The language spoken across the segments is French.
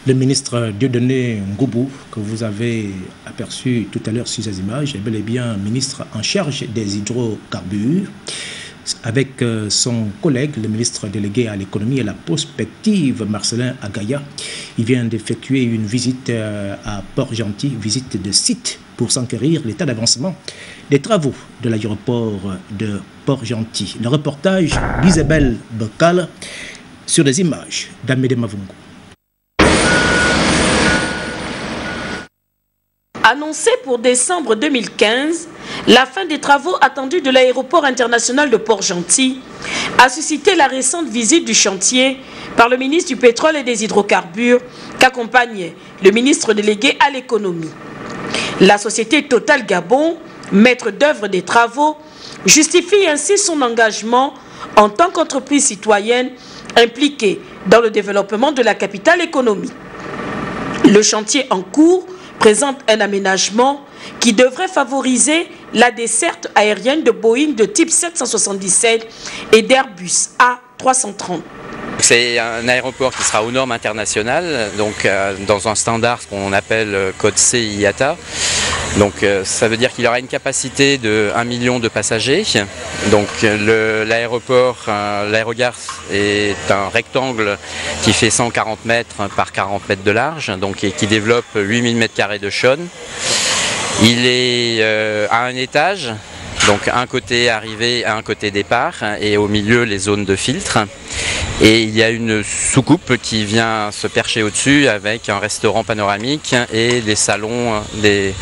Le ministre Dieudonné Ngoubou, que vous avez aperçu tout à l'heure sur ces images, est bel et bien ministre en charge des hydrocarbures, avec son collègue, le ministre délégué à l'économie et à la prospective, Marcelin Agaya. Il vient d'effectuer une visite à Port-Gentil, visite de site pour s'enquérir l'état d'avancement des travaux de l'aéroport de Port-Gentil. Le reportage d'Isabelle Bokal sur les images d'Amédée Mavungo. Annoncé pour décembre 2015, la fin des travaux attendus de l'aéroport international de Port-Gentil a suscité la récente visite du chantier par le ministre du pétrole et des hydrocarbures qu'accompagnait le ministre délégué à l'économie. La société Total Gabon, maître d'œuvre des travaux, justifie ainsi son engagement en tant qu'entreprise citoyenne impliquée dans le développement de la capitale économique. Le chantier en cours présente un aménagement qui devrait favoriser la desserte aérienne de Boeing de type 777 et d'Airbus A330. C'est un aéroport qui sera aux normes internationales, donc dans un standard qu'on appelle code C IATA. Donc ça veut dire qu'il aura une capacité de 1 million de passagers. Donc l'aérogare est un rectangle qui fait 140 mètres par 40 mètres de large, donc et qui développe 8000 mètres carrés de chaude. Il est à un étage, donc un côté arrivée, un côté départ, et au milieu les zones de filtre. Et il y a une soucoupe qui vient se percher au-dessus avec un restaurant panoramique et des salons des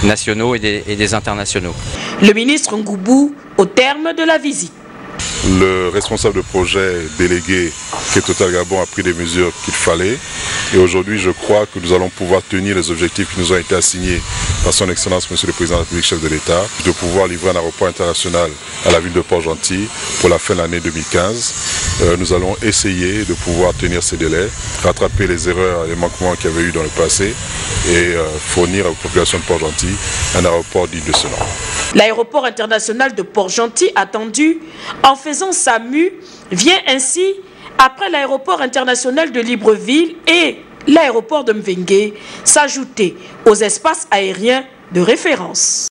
nationaux et des internationaux. Le ministre Ngoubou au terme de la visite. Le responsable de projet délégué qui est Total Gabon a pris des mesures qu'il fallait. Et aujourd'hui, je crois que nous allons pouvoir tenir les objectifs qui nous ont été assignés par son Excellence, Monsieur le Président de la République, chef de l'État, de pouvoir livrer un aéroport international à la ville de Port-Gentil pour la fin de l'année 2015. Nous allons essayer de pouvoir tenir ces délais, rattraper les erreurs et les manquements qu'il y avait eu dans le passé et fournir à la population de Port-Gentil un aéroport digne de ce nom. L'aéroport international de Port-Gentil, attendu en faisant sa mue, vient ainsi après l'aéroport international de Libreville et l'aéroport de Mvengue s'ajouter aux espaces aériens de référence.